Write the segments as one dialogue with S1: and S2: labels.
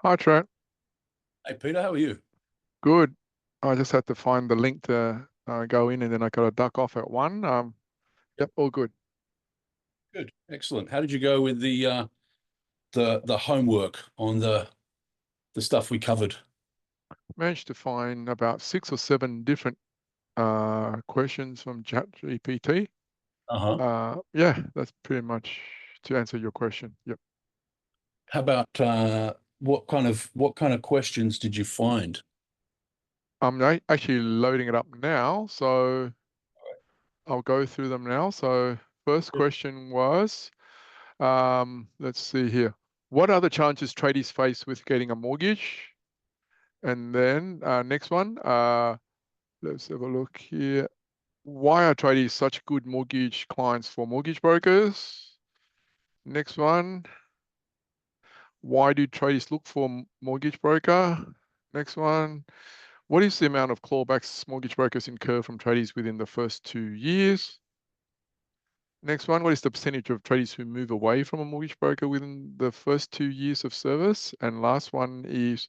S1: Hi, Trent.
S2: Hey Peter, how are you?
S1: Good. I just had to find the link to go in, and then I got to duck off at one. Yep, all good.
S2: Good, excellent. How did you go with the homework on the stuff we covered?
S1: Managed to find about 6 or 7 different questions from ChatGPT.
S2: Uh-huh.
S1: Yeah, that's pretty much to answer your question. Yep.
S2: How about what kind of questions did you find?
S1: I'm actually loading it up now, so I'll go through them now. So first
S2: Good.
S1: question was, let's see here. What are the challenges tradies face with getting a mortgage? And then next one, let's have a look here. Why are tradies such good mortgage clients for mortgage brokers? Next one, why do tradies look for mortgage broker? Next one, what is the amount of clawbacks mortgage brokers incur from tradies within the first 2 years? Next one, what is the percentage of tradies who move away from a mortgage broker within the first 2 years of service? And last one is,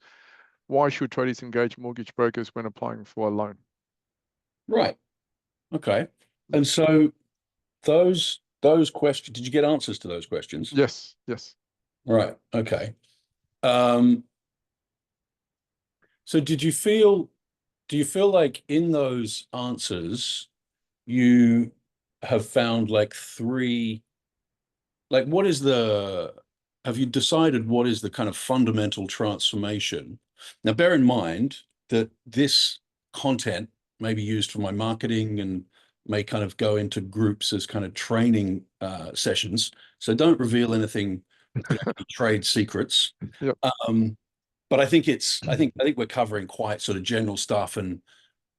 S1: why should tradies engage mortgage brokers when applying for a loan?
S2: Right. Okay. And so those questions, did you get answers to those questions?
S1: Yes, yes.
S2: Right. Okay. Um, so do you feel like in those answers you have found like three, like what is the, have you decided what is the kind of fundamental transformation? Now, bear in mind that this content may be used for my marketing and may kind of go into groups as kind of training sessions. So don't reveal anything, any trade secrets.
S1: Yep.
S2: Um, but I think we're covering quite sort of general stuff, and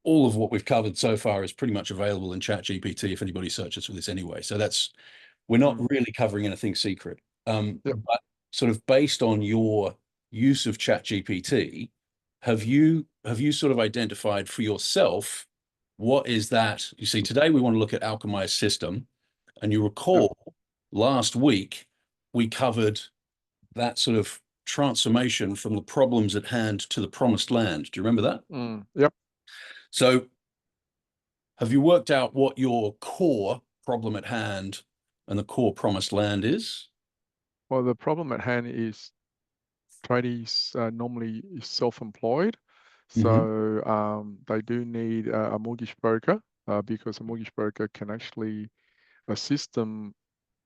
S2: all of what we've covered so far is pretty much available in ChatGPT if anybody searches for this anyway. So we're not
S1: Mm,
S2: really covering anything secret.
S1: yep.
S2: But sort of based on your use of ChatGPT, have you sort of identified for yourself what is that? You see, today we want to look at Alchemy's system, and you
S1: Yep.
S2: recall last week we covered that sort of transformation from the problems at hand to the promised land. Do you remember that?
S1: Yep.
S2: So have you worked out what your core problem at hand and the core promised land is?
S1: Well, the problem at hand is tradies normally is self-employed,
S2: Hmm.
S1: so they do need a mortgage broker because a mortgage broker can actually assist them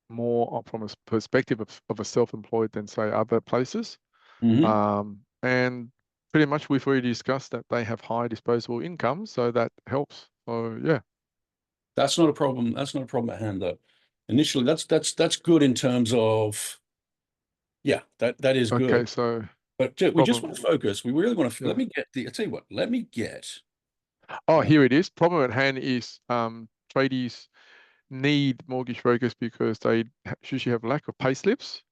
S1: more from a perspective of a self-employed than say other places.
S2: Hmm.
S1: And pretty much we've already discussed that they have high disposable income, so that helps. So yeah.
S2: That's not a problem. That's not a problem at hand, though. Initially, that's good in terms of, yeah, that is
S1: Okay,
S2: good.
S1: so
S2: But we just
S1: problem.
S2: want to focus. We really want to let
S1: Yeah.
S2: me get the. I tell you what. Let me get.
S1: Oh, here it is. Problem at hand is tradies need mortgage brokers because they usually have lack of pay slips.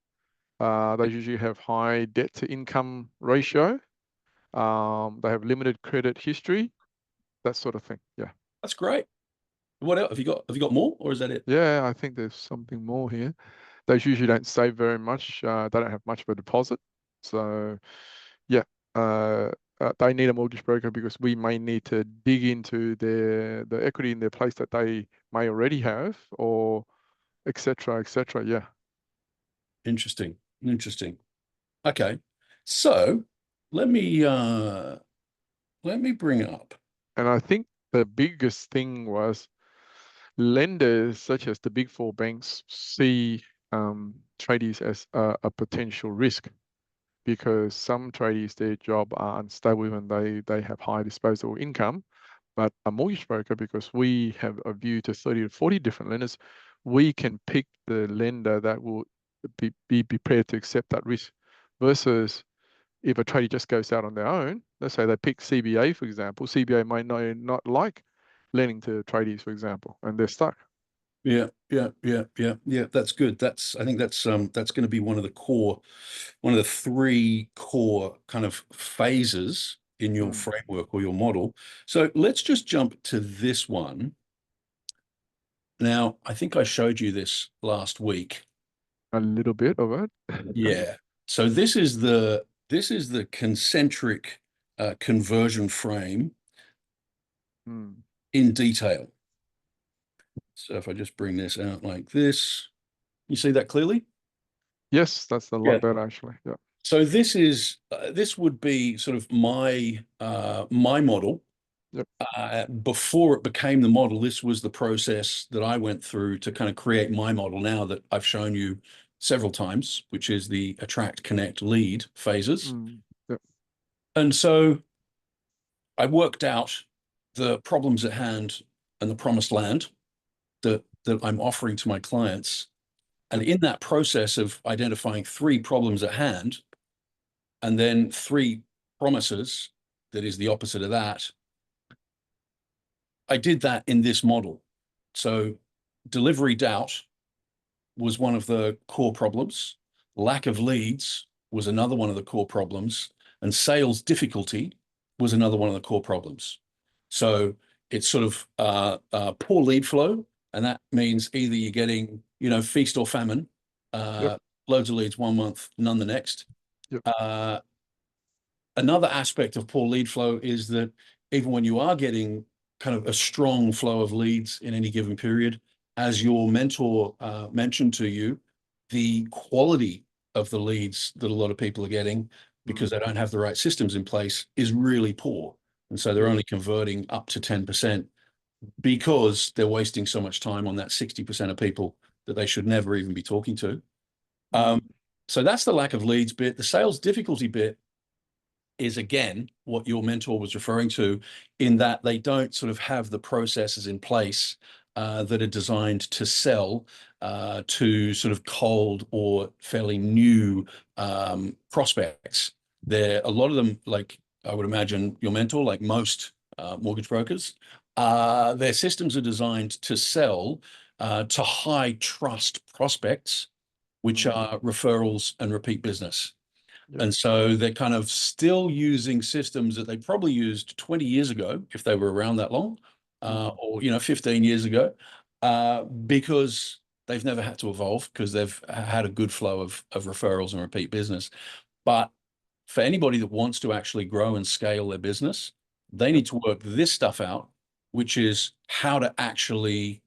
S1: They usually have high debt to income ratio. They have limited credit history, that sort of thing. Yeah.
S2: That's great. What else have you got? Have you got more, or is that it?
S1: Yeah, I think there's something more here. They usually don't save very much. They don't have much of a deposit. So yeah, uh, they need a mortgage broker because we may need to dig into the equity in their place that they may already have, or et cetera, et cetera. Yeah.
S2: Interesting. Interesting. Okay. So let me uh let me bring up.
S1: And I think the biggest thing was lenders such as the big four banks see tradies as a potential risk because some tradies, their job are unstable even they have high disposable income. But a mortgage broker, because we have a view to 30 to 40 different lenders, we can pick the lender that will be prepared to accept that risk versus if a tradie just goes out on their own, let's say they pick CBA, for example, CBA might not like lending to tradies, for example, and they're stuck.
S2: Yeah, yeah, yeah, yeah, yeah. That's good. I think that's going to be one of the three core kind of phases in your
S1: Mm,
S2: framework or your model. So let's just jump to this one. Now, I think I showed you this last week.
S1: a little bit of it.
S2: Yeah. So this is the This is the concentric conversion frame
S1: Mm.
S2: in detail. So if I just bring this out like this, you see that clearly?
S1: Yes, that's a
S2: Yeah.
S1: lot better actually. Yeah.
S2: So this is this would be sort of my model.
S1: Yep.
S2: Before it became the model, this was the process that I went through to kind of create my model now that I've shown you several times, which is the attract, connect, lead phases.
S1: Mm. Yep.
S2: And so I worked out the problems at hand and the promised land that I'm offering to my clients. And
S1: Yep.
S2: in that process of identifying three problems at hand and then three promises, that is the opposite of that, I did that in this model. So delivery doubt was one of the core problems. Lack of leads was another one of the core problems. And sales difficulty was another one of the core problems. So it's sort of poor lead flow. And that means either you're getting, feast or famine,
S1: Yep.
S2: loads of leads one month, none the next.
S1: Yep.
S2: Uh, Another aspect of poor lead flow is that even when you are getting kind of a strong flow of leads in any given period, as your mentor mentioned to you, the quality of the leads that a lot of people are getting because
S1: Mm.
S2: they don't have the right systems in place is really poor. And so they're
S1: Yep.
S2: only converting up to 10% because they're wasting so much time on that 60% of people that they should never even be talking to.
S1: Mm.
S2: So that's the lack of leads bit. The sales difficulty bit is again what your mentor was referring to, in that they don't sort of have the processes in place that are designed to sell to sort of cold or fairly new prospects. There, a lot of them, like I would imagine your mentor, like most mortgage brokers, their systems are designed to sell to high trust prospects, which
S1: Mm.
S2: are referrals and repeat business.
S1: Yep.
S2: And so they're kind of still using systems that they probably used 20 years ago, if they were around that long,
S1: Mm.
S2: or 15 years ago, because they've never had to evolve because they've had a good flow of referrals and repeat business. But for anybody that wants to actually grow and scale their business, they
S1: Yep.
S2: need to work this stuff out, which is how to actually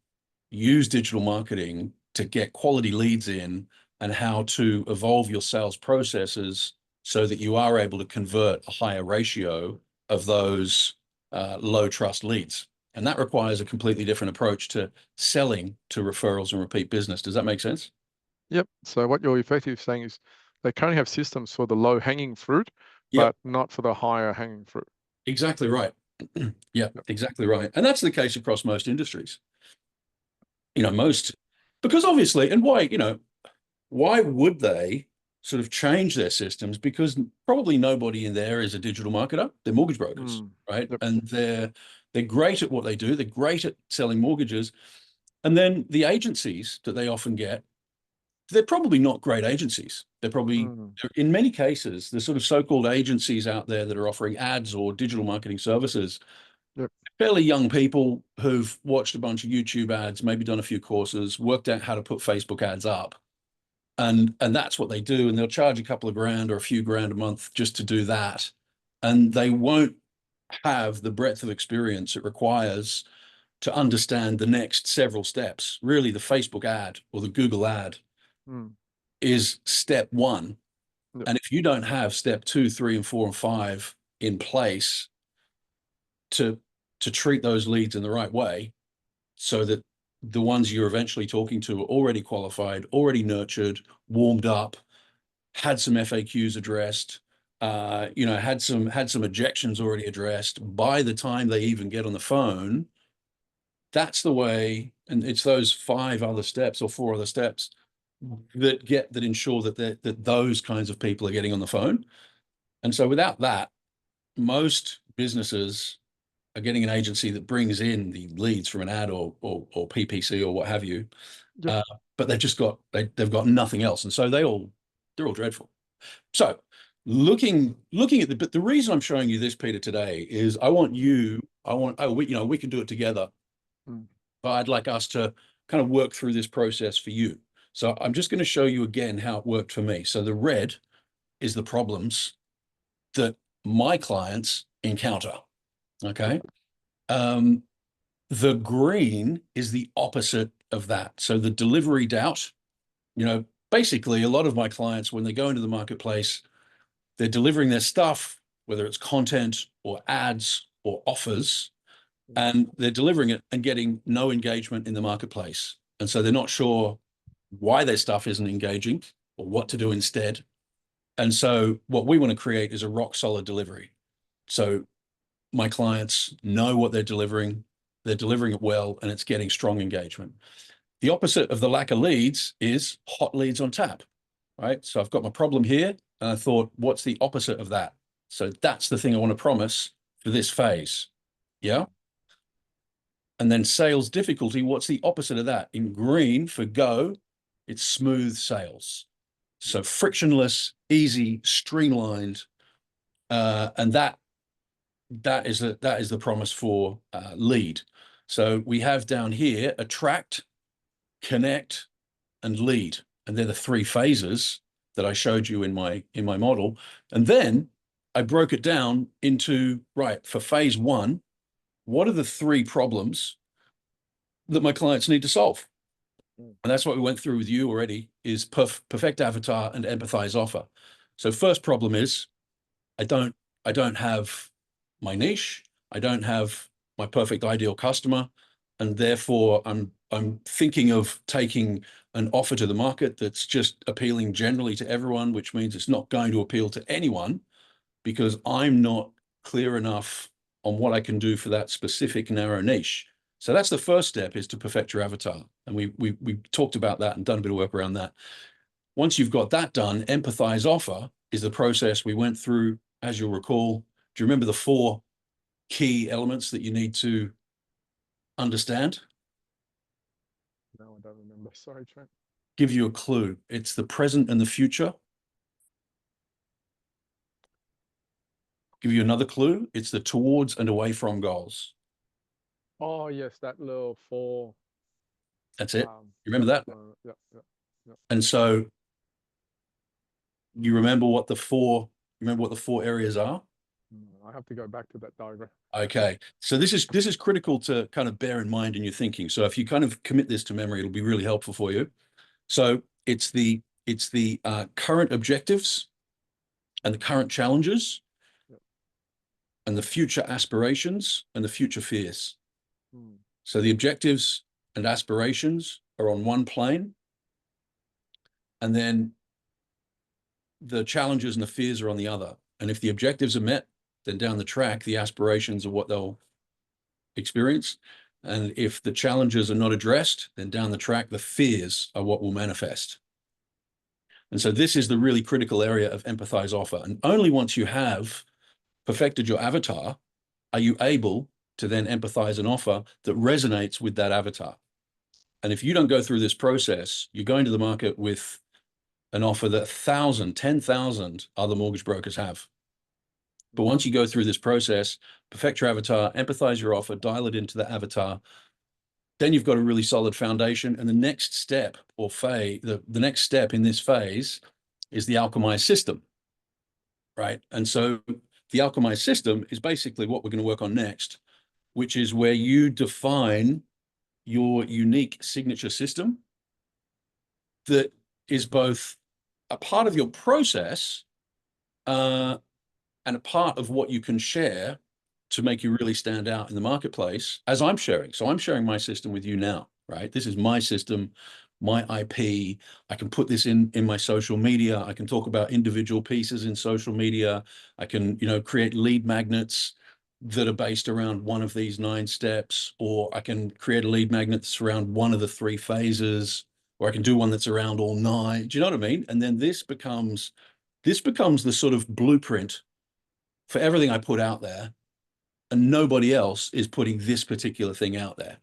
S2: use digital marketing to get quality leads in and how to evolve your sales processes so that you are able to convert a higher ratio of those low trust leads. And that requires a completely different approach to selling to referrals and repeat business. Does that make sense?
S1: Yep. So what you're effectively saying is they currently have systems for the low hanging fruit,
S2: Yep,
S1: but not for the higher hanging fruit.
S2: exactly right. Yeah,
S1: Yep.
S2: exactly right. And that's the case across most industries. Most, because obviously, and why would they sort of change their systems? Because probably nobody in there is a digital marketer. They're mortgage brokers,
S1: Mm.
S2: right?
S1: Yep.
S2: And they're great at what they do. They're great at selling mortgages. And then the agencies that they often get, they're probably not great agencies.
S1: Mm.
S2: In many cases, the sort of so-called agencies out there that are offering ads or digital marketing services,
S1: Yep.
S2: fairly young people who've watched a bunch of YouTube ads, maybe done a few courses, worked out how to put Facebook ads up, and that's what they do, and they'll charge a couple of grand or a few grand a month just to do that, and they won't have the breadth of experience it requires to understand the next several steps. Really, the Facebook ad or the Google ad
S1: Mm.
S2: is step one,
S1: Yep.
S2: and if you don't have step two, three, and four and five in place to treat those leads in the right way, so that the ones you're eventually talking to are already qualified, already nurtured, warmed up, had some FAQs addressed, had some objections already addressed by the time they even get on the phone. That's the way, and it's those five other steps or four other steps that ensure that those kinds of people are getting on the phone. And so without that, most businesses are getting an agency that brings in the leads from an ad or PPC or what have you,
S1: Yep.
S2: uh, but they've got nothing else, and so they're all dreadful. So looking at but the reason I'm showing you this, Peter, today is we can do it together,
S1: Mm.
S2: but I'd like us to kind of work through this process for you. So I'm just going to show you again how it worked for me. So the red is the problems that my clients encounter. Okay. The green is the opposite of that. So the delivery doubt, basically a lot of my clients, when they go into the marketplace, they're delivering their stuff, whether it's content or ads or offers, and they're delivering it and getting no engagement in the marketplace. And so they're not sure why their stuff isn't engaging or what to do instead. And so what we want to create is a rock solid delivery. So my clients know what they're delivering it well, and it's getting strong engagement. The opposite of the lack of leads is hot leads on tap, right? So I've got my problem here, and I thought, what's the opposite of that? So that's the thing I want to promise for this phase. Yeah. And then sales difficulty, what's the opposite of that? In green for go, it's smooth sales. So frictionless, easy, streamlined, and that is the promise for lead. So we have down here attract, connect, and lead, and they're the three phases that I showed you in my model. And then I broke it down into, right, for phase one, what are the three problems that my clients need to solve? And that's what we went through with you already, is perfect avatar and empathize offer. So first problem is I don't have my niche. I don't have my perfect ideal customer. And therefore I'm thinking of taking an offer to the market that's just appealing generally to everyone, which means it's not going to appeal to anyone because I'm not clear enough on what I can do for that specific narrow niche. So that's the first step, is to perfect your avatar. And we talked about that and done a bit of work around that. Once you've got that done, empathize offer is the process we went through, as you'll recall. Do you remember the 4 key elements that you need to understand?
S1: No, I don't remember. Sorry, Trent.
S2: Give you a clue. It's the present and the future. Give you another clue. It's the towards and away from goals.
S1: Oh, yes, that little 4.
S2: That's it. You remember that?
S1: Yeah.
S2: And so you remember what the 4 areas are?
S1: I have to go back to that diagram.
S2: Okay. So this is critical to kind of bear in mind in your thinking. So if you kind of commit this to memory, it'll be really helpful for you. So it's the current objectives and the current challenges,
S1: Yep.
S2: and the future aspirations and the future fears.
S1: Hmm.
S2: So the objectives and aspirations are on one plane, and then the challenges and the fears are on the other. And if the objectives are met, then down the track, the aspirations are what they'll experience. And if the challenges are not addressed, then down the track, the fears are what will manifest. And so this is the really critical area of empathize offer. And only once you have perfected your avatar are you able to then empathize an offer that resonates with that avatar. And if you don't go through this process, you're going to the market with an offer that 1,000, 10,000 other mortgage brokers have. But once you go through this process, perfect your avatar, empathize your offer, dial it into the avatar, then you've got a really solid foundation. And the next step or phase, the next step in this phase is the Alchemy system, right? And so the Alchemy system is basically what we're going to work on next, which is where you define your unique signature system that is both a part of your process and a part of what you can share to make you really stand out in the marketplace, as I'm sharing. So I'm sharing my system with you now, right? This is my system, my IP. I can put this in my social media. I can talk about individual pieces in social media. I can, create lead magnets that are based around one of these 9 steps, or I can create a lead magnet that's around one of the 3 phases, or I can do one that's around all 9. Do you know what I mean? And then this becomes the sort of blueprint for everything I put out there, and nobody else is putting this particular thing out there.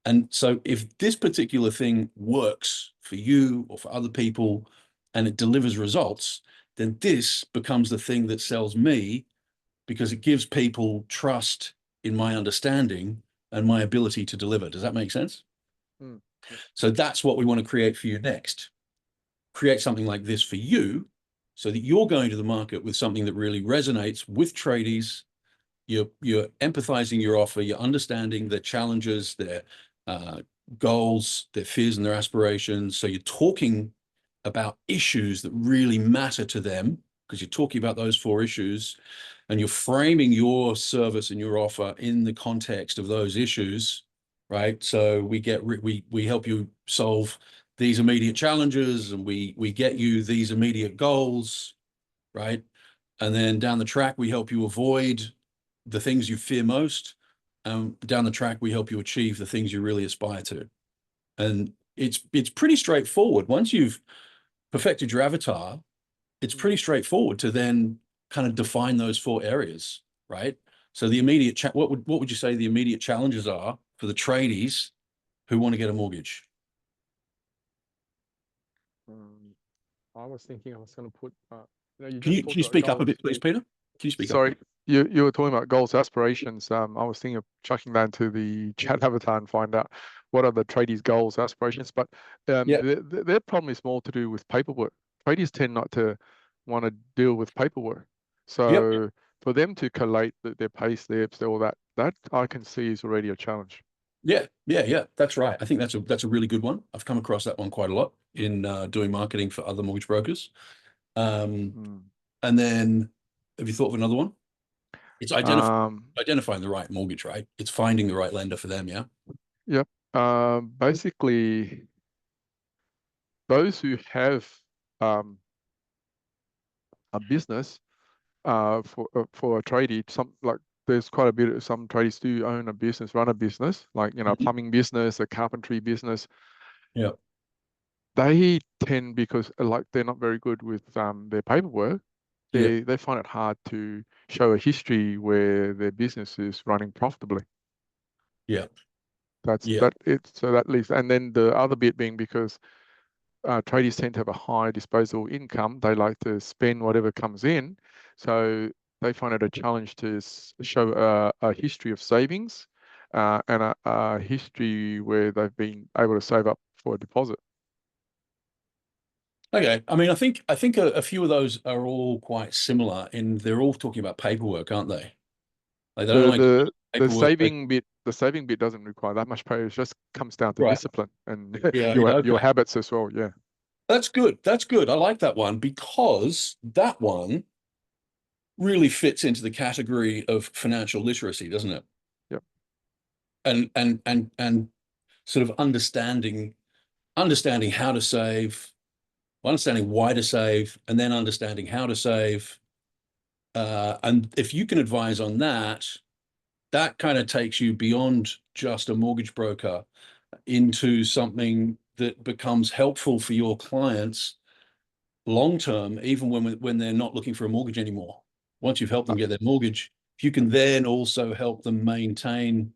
S2: And so if this particular thing works for you or for other people and it delivers results, then this becomes the thing that sells me, because it gives people trust in my understanding and my ability to deliver. Does that make sense?
S1: Yeah.
S2: So that's what we want to create for you next. Create something like this for you so that you're going to the market with something that really resonates with tradies. You're empathizing your offer, you're understanding their challenges, their goals, their fears and their aspirations. So you're talking about issues that really matter to them, because you're talking about those 4 issues, and you're framing your service and your offer in the context of those issues, right? So we help you solve these immediate challenges, and we get you these immediate goals, right? And then down the track, we help you avoid the things you fear most. Down the track, we help you achieve the things you really aspire to. And it's pretty straightforward. Once you've perfected your avatar, it's pretty straightforward to then kind of define those 4 areas, right? So the immediate what would you say the immediate challenges are for the tradies who want to get a mortgage?
S1: I was thinking I was going to put, you
S2: Can
S1: just
S2: you
S1: talked about
S2: speak up a
S1: goals.
S2: bit, please, Peter? Can you speak up?
S1: Sorry, you were talking about goals, aspirations. I was thinking of chucking that into the chat avatar and find out what are the tradies' goals, aspirations. But
S2: Yeah,
S1: their problem is more to do with paperwork. Tradies tend not to want to deal with paperwork.
S2: yep,
S1: So for them to collate their pay slips, all that I can see is already a challenge.
S2: yeah. That's right. I think that's a really good one. I've come across that one quite a lot in doing marketing for other mortgage brokers. Um,
S1: Mm.
S2: and then, have you thought of another one? It's
S1: Um,
S2: identifying the right mortgage, right? It's finding the right lender for them. Yeah.
S1: yep. Basically, those who have um, a business for a tradie, some like there's quite a bit of some tradies do own a business, run a business, like a
S2: Mhm.
S1: plumbing business, a carpentry business.
S2: Yeah.
S1: They tend, because like they're not very good with their paperwork,
S2: Yeah.
S1: they find it hard to show a history where their business is running profitably.
S2: Yeah.
S1: That's
S2: Yeah.
S1: that it. So that leaves, and then the other bit being because tradies tend to have a high disposable income. They like to spend whatever comes in. So they find it a challenge to show a history of savings and a history where they've been able to save up for a deposit.
S2: Okay. I mean, I think a few of those are all quite similar in they're all talking about paperwork, aren't they? Like they don't
S1: The
S2: like
S1: the the
S2: paperwork.
S1: saving bit doesn't require that much pay. It just comes down to
S2: Right.
S1: discipline and
S2: Yeah. Yeah.
S1: your
S2: Okay.
S1: habits as well. Yeah.
S2: That's good. That's good. I like that one because that one really fits into the category of financial literacy, doesn't it?
S1: Yep.
S2: And sort of understanding how to save, understanding why to save, and then understanding how to save. And if you can advise on that, that kind of takes you beyond just a mortgage broker into something that becomes helpful for your clients long term, even when they're not looking for a mortgage anymore. Once you've helped them get their mortgage, if you can then also help them maintain.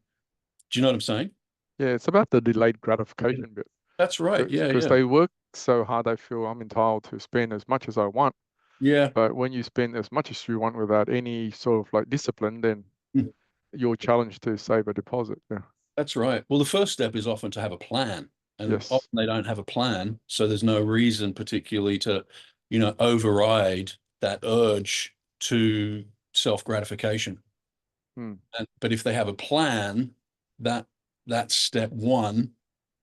S2: Do you know what I'm saying?
S1: Yeah. It's about the delayed gratification bit
S2: That's right. Yeah,
S1: because
S2: yeah,
S1: they work so hard. They feel I'm entitled to spend as much as I want.
S2: yeah.
S1: But when you spend as much as you want without any sort of like discipline, then
S2: Mm.
S1: you're challenged to save a deposit. Yeah.
S2: That's right. Well, the first step is often to have a plan, and
S1: Yes.
S2: often they don't have a plan, so there's no reason particularly to, override that urge to self-gratification.
S1: Hmm.
S2: But if they have a plan, that that's step one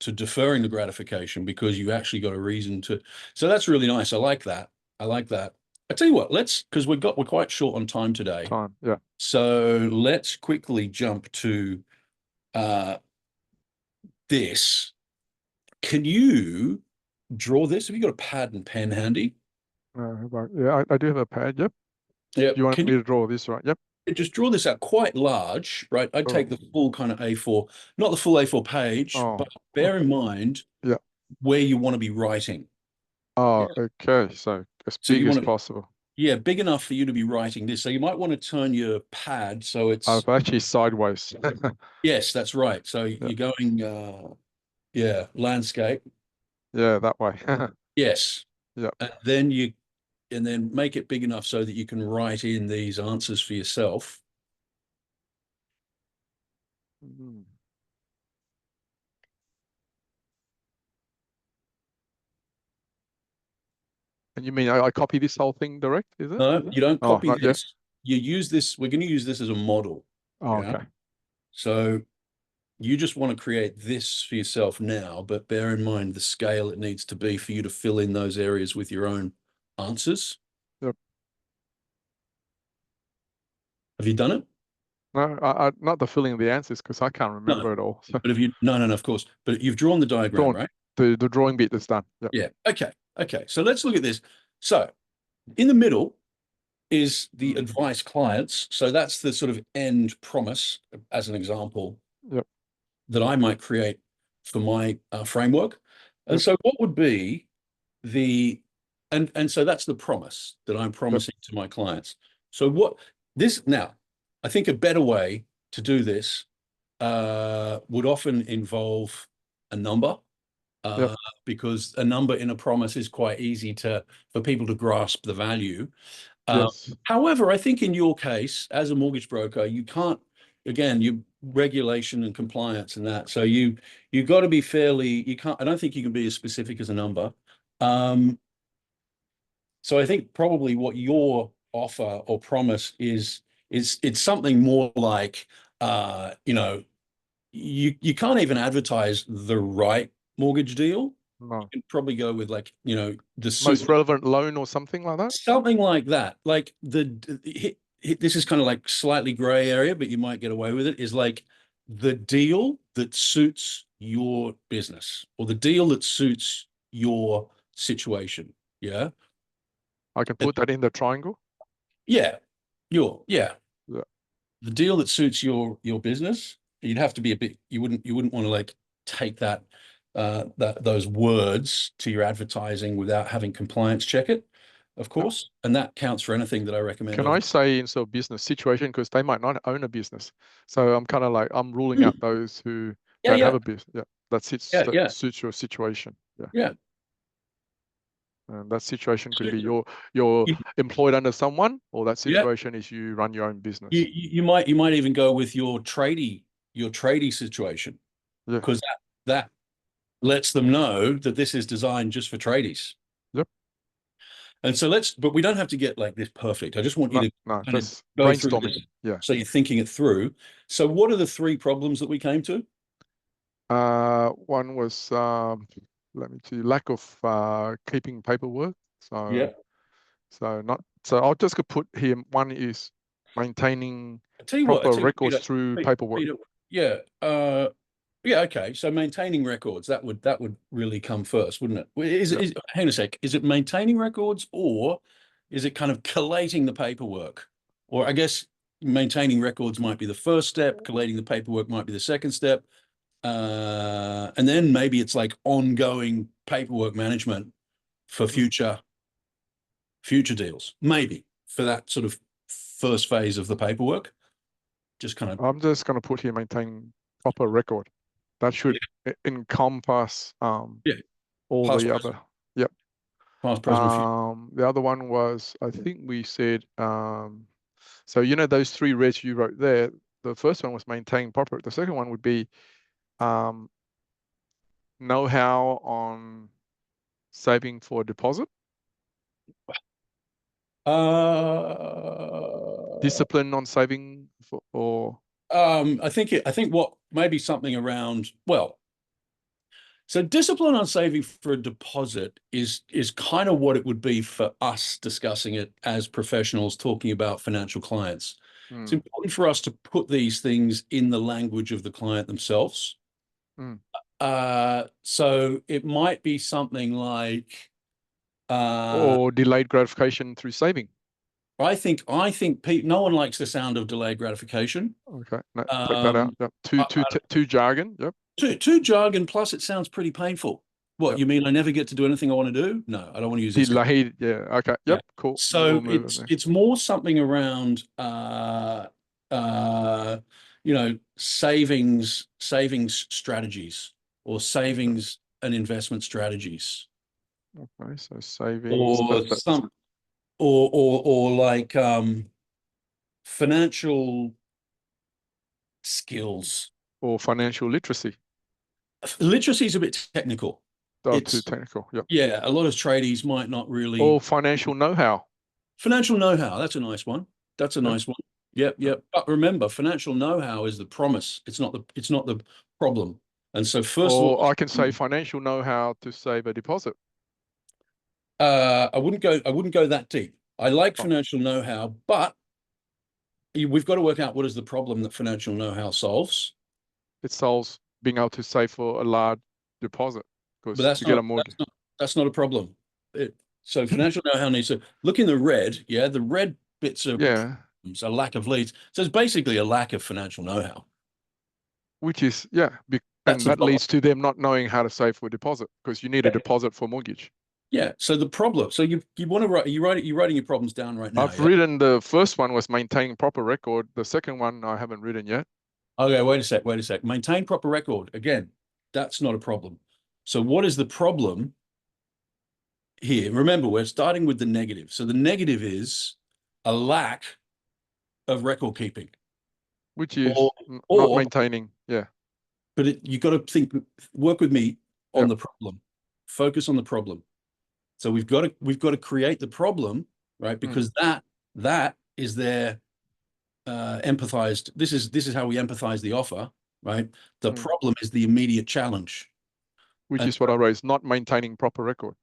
S2: to deferring the gratification because you actually got a reason to. So that's really nice. I like that. I like that. I tell you what, because we're quite short on time today.
S1: Time. Yeah.
S2: So let's quickly jump to uh, this. Can you draw this? Have you got a pad and pen handy?
S1: Yeah, I do have a pad. Yep.
S2: Yeah.
S1: Do you want
S2: Can
S1: me to draw this right? Yep.
S2: you just draw this out quite large, right? I'd take
S1: Oh.
S2: the full kind of A4, not the full A4 page,
S1: Oh.
S2: but bear in mind
S1: Yeah.
S2: where you want to be writing. Yeah.
S1: Oh. Okay. So as
S2: So
S1: big
S2: you
S1: as
S2: want to,
S1: possible.
S2: yeah, big enough for you to be writing this. So you might want to turn your pad so it's,
S1: I've actually sideways.
S2: yes, that's right. So
S1: Yeah.
S2: you're going, yeah, landscape.
S1: Yeah. That way.
S2: Yes.
S1: Yeah.
S2: And then make it big enough so that you can write in these answers for yourself.
S1: Mm. And you mean I copy this whole thing direct, is it?
S2: No, you don't
S1: Oh,
S2: copy
S1: not yet.
S2: this. You use this. We're going to use this as a model.
S1: Oh,
S2: Yeah.
S1: okay.
S2: So you just want to create this for yourself now, but bear in mind the scale it needs to be for you to fill in those areas with your own answers.
S1: Yep.
S2: Have you done it?
S1: No, not the filling of the answers because I can't
S2: No,
S1: remember it all. So
S2: but have you? No, of course. But you've drawn the diagram,
S1: drawn
S2: right?
S1: the drawing bit that's done. Yep.
S2: Yeah. Okay. Okay. So let's look at this. So in the middle is the
S1: Mm.
S2: advice clients. So that's the sort of end promise, as an example,
S1: Yep.
S2: that I might create for my framework. And
S1: Yep.
S2: so what would be the and so that's the promise that I'm
S1: Yep.
S2: promising to my clients. So what this now, I think a better way to do this would often involve a number,
S1: Yep.
S2: because a number in a promise is quite easy for people to grasp the value.
S1: Yes.
S2: However, I think in your case, as a mortgage broker, you can't, again, you regulation and compliance and that. So you got to be fairly, you can't, I don't think you can be as specific as a number. So I think probably what your offer or promise is it's something more like you can't even advertise the right mortgage deal. You
S1: No.
S2: can probably go with like, the suit.
S1: Most relevant loan or something like that.
S2: Something like that. Like this is kind of like slightly gray area, but you might get away with it, is like the deal that suits your business or the deal that suits your situation. Yeah.
S1: I can
S2: And
S1: put that in the triangle.
S2: yeah. Yeah.
S1: Yeah.
S2: The deal that suits your business, you'd have to be a bit, you wouldn't want to like take those words to your advertising without having compliance check it, of course. And that counts for anything that I recommend
S1: Can
S2: over.
S1: I say in sort of business situation because they might not own a business, so I'm kind of like I'm ruling
S2: Hmm.
S1: out those who
S2: Yeah,
S1: don't have
S2: yeah,
S1: a business. Yeah,
S2: yeah,
S1: that
S2: yeah,
S1: suits your situation. Yeah,
S2: yeah.
S1: and that situation could
S2: So
S1: be you're
S2: you,
S1: employed under someone, or that
S2: yeah,
S1: situation is you run your own
S2: you,
S1: business.
S2: you might even go with your tradie situation,
S1: Yeah.
S2: because that lets them know that this is designed just for tradies.
S1: Yep.
S2: And so but we don't have to get like this perfect. I just want you
S1: No,
S2: to
S1: no,
S2: kind of
S1: just
S2: go through
S1: brainstorming.
S2: this
S1: Yeah.
S2: so you're thinking it through. So what are the three problems that we came to?
S1: One was let me see, lack of keeping paperwork.
S2: Yeah.
S1: So I'll just put here. One is maintaining
S2: I
S1: proper
S2: tell you what,
S1: records through paperwork.
S2: Peter, yeah, yeah, okay. So maintaining records, that would really come first, wouldn't it?
S1: Yeah.
S2: Hang on a sec. Is it maintaining records, or is it kind of collating the paperwork? Or I guess maintaining records might be the first step, collating the paperwork might be the second step. And then maybe it's like ongoing paperwork management for
S1: Mm.
S2: future deals, maybe for that sort of first phase of the paperwork. Just kind of,
S1: I'm just going to put here maintain proper record. That should encompass
S2: yeah,
S1: all
S2: past,
S1: the
S2: present,
S1: other. Yep.
S2: past, present, future.
S1: The other one was I think we said so those three reds you wrote there. The first one was maintain proper. The second one would be um, know-how on saving for deposit,
S2: Uh,
S1: discipline on saving for or
S2: I think what maybe something around, well, so discipline on saving for a deposit is kind of what it would be for us discussing it as professionals talking about financial clients. It's
S1: mm,
S2: important for us to put these things in the language of the client themselves.
S1: mm.
S2: So it might be something like, uh,
S1: Or delayed gratification through saving.
S2: I think no one likes the sound of delayed gratification.
S1: Okay, no, take that out.
S2: Um,
S1: Yep.
S2: I, I,
S1: Too jargon. Yep.
S2: too jargon. Plus, it sounds pretty painful. What
S1: Yep.
S2: you mean? I never get to do anything I want to do? No, I don't want to use this.
S1: Delayed. Yeah. Okay.
S2: Yeah.
S1: Yep. Cool.
S2: So
S1: We'll move on
S2: it's
S1: there.
S2: it's more something around savings strategies or
S1: Okay.
S2: savings and investment strategies,
S1: Okay. So savings.
S2: or
S1: That's
S2: some or like financial skills.
S1: or financial literacy.
S2: Literacy is a bit technical.
S1: Too
S2: it's
S1: technical. Yep.
S2: yeah, a lot of tradies might not really.
S1: Or financial know-how.
S2: Financial know-how, that's a nice one. That's a
S1: Yep.
S2: nice one. Yep,
S1: Yep.
S2: yep. But remember, financial know-how is the promise. It's not the problem. And so first of
S1: Or
S2: all,
S1: I can say financial know-how to save a deposit.
S2: I wouldn't go that deep. I like
S1: Oh,
S2: financial know-how, but we've got to work out what is the problem that financial know-how solves.
S1: it solves being able to save for a large deposit
S2: But
S1: because
S2: that's
S1: to get a
S2: not
S1: mortgage.
S2: that's not that's not a problem. So financial know-how needs to look in the red. Yeah, the red bits are
S1: Yeah,
S2: problems, a lack of leads. So it's basically a lack of financial know-how.
S1: which is, yeah,
S2: That's
S1: and
S2: the
S1: that
S2: problem.
S1: leads to them not knowing how to save for a deposit because you need a deposit for mortgage.
S2: Yeah. So the problem. So you want to write. You're writing your problems down right now.
S1: I've
S2: Yeah.
S1: written the first one was maintaining proper record. The second one I haven't written yet.
S2: Okay. Wait a sec. Wait a sec. Maintain proper record. Again, that's not a problem. So what is the problem here? Remember, we're starting with the negative. So the negative is a lack of record keeping,
S1: Which
S2: or
S1: is not
S2: or
S1: maintaining. Yeah.
S2: you got to work with me on
S1: Yep.
S2: the problem. Focus on the problem. So we've got to create the problem, right?
S1: Mm,
S2: Because that is their empathized. This is how we empathize the offer, right? The
S1: mm.
S2: problem is the immediate challenge,
S1: Which
S2: and
S1: is what I wrote, is not maintaining proper record.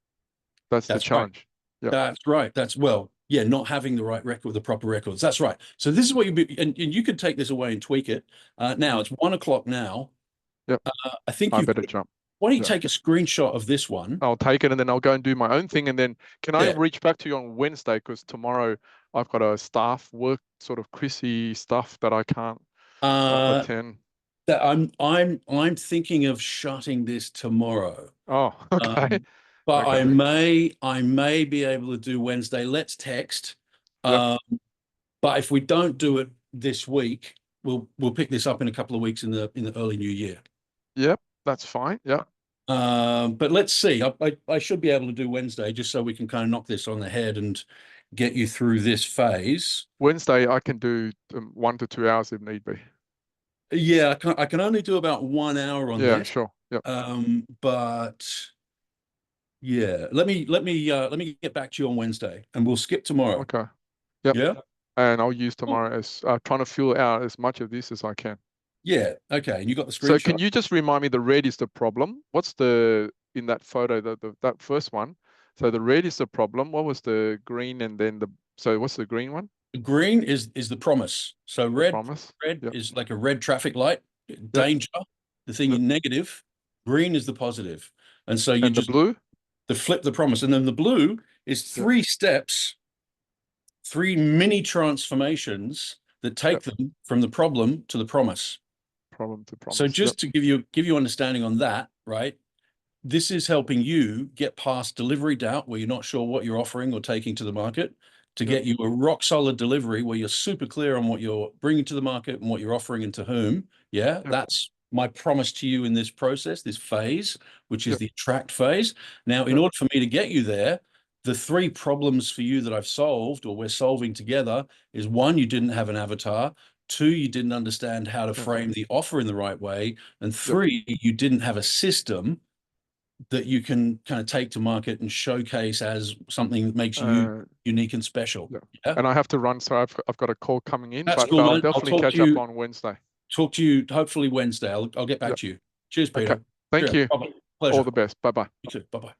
S1: That's the
S2: that's right.
S1: challenge. Yep.
S2: That's right. That's well, yeah, not having the right record, the proper records. That's right. So this is what and you could take this away and tweak it. Now
S1: Mm,
S2: it's 1 o'clock now.
S1: yep.
S2: I think
S1: I
S2: you've.
S1: better jump.
S2: Why don't you
S1: Yeah.
S2: take a screenshot of this one?
S1: I'll take it and then I'll go and do my own thing. And then can I
S2: Yeah.
S1: reach back to you on Wednesday? Because tomorrow I've got a staff work sort of Chrissy stuff that I can't
S2: Uh,
S1: attend.
S2: that I'm thinking of shutting this tomorrow.
S1: Oh, okay.
S2: Um, but
S1: Okay.
S2: I may be able to do Wednesday. Let's text.
S1: Yep.
S2: Um, but if we don't do it this week, we'll pick this up in a couple of weeks in the early new year.
S1: Yep. That's fine. Yep.
S2: But let's see. I should be able to do Wednesday just so we can kind of knock this on the head and get you through this phase.
S1: Wednesday I can do 1 to 2 hours if need be.
S2: Yeah, I can only do about 1 hour on
S1: Yeah,
S2: this.
S1: sure. Yep.
S2: But yeah, let me get back to you on Wednesday and we'll skip tomorrow.
S1: Okay. Yep.
S2: Yeah.
S1: And I'll use
S2: Cool.
S1: tomorrow as trying to fill out as much of this as I can.
S2: Yeah. Okay. And you got the
S1: So
S2: screenshot?
S1: can you just remind me the red is the problem? What's the in that photo, that first one? So the red is the problem. What was the green and then so what's the green one?
S2: Green is the promise. So
S1: The
S2: red
S1: promise.
S2: red
S1: Yep.
S2: is like a red traffic light,
S1: Yep.
S2: danger, the thing
S1: Yep.
S2: in negative. Green is the positive. And so you
S1: And the
S2: just
S1: blue?
S2: flip the promise. And then the blue is
S1: Yep.
S2: 3 steps, 3 mini transformations that take
S1: Yep.
S2: them from the problem to the promise.
S1: Problem to
S2: So
S1: promise. Yep.
S2: just to give you understanding on that, right? This is helping you get past delivery doubt where you're not sure what you're offering or taking to the market to
S1: Yep.
S2: get you a rock solid delivery where you're super clear on what you're bringing to the market and what you're offering and to whom. Yeah,
S1: Yep.
S2: that's my promise to you in this process, this phase, which is
S1: Yep.
S2: the attract phase. Now, in
S1: Yep.
S2: order for me to get you there, the 3 problems for you that I've solved or we're solving together is one, you didn't have an avatar. Two, you didn't understand how to
S1: Yep.
S2: frame the offer in the right way. And
S1: Yep.
S2: three, you didn't have a system that you can kind of take to market and showcase as something that makes you
S1: Uh,
S2: unique and special.
S1: yep.
S2: Yeah,
S1: And I have to run, so I've got a call coming in,
S2: that's
S1: but
S2: cool,
S1: I'll
S2: man. I'll
S1: definitely
S2: talk to
S1: catch up
S2: you
S1: on Wednesday.
S2: hopefully Wednesday. I'll get back
S1: Yep.
S2: to you. Cheers,
S1: Okay.
S2: Peter.
S1: Thank
S2: Cheers.
S1: you.
S2: Bye-bye.
S1: All
S2: Pleasure.
S1: the best. Bye bye.
S2: You too. Bye-bye.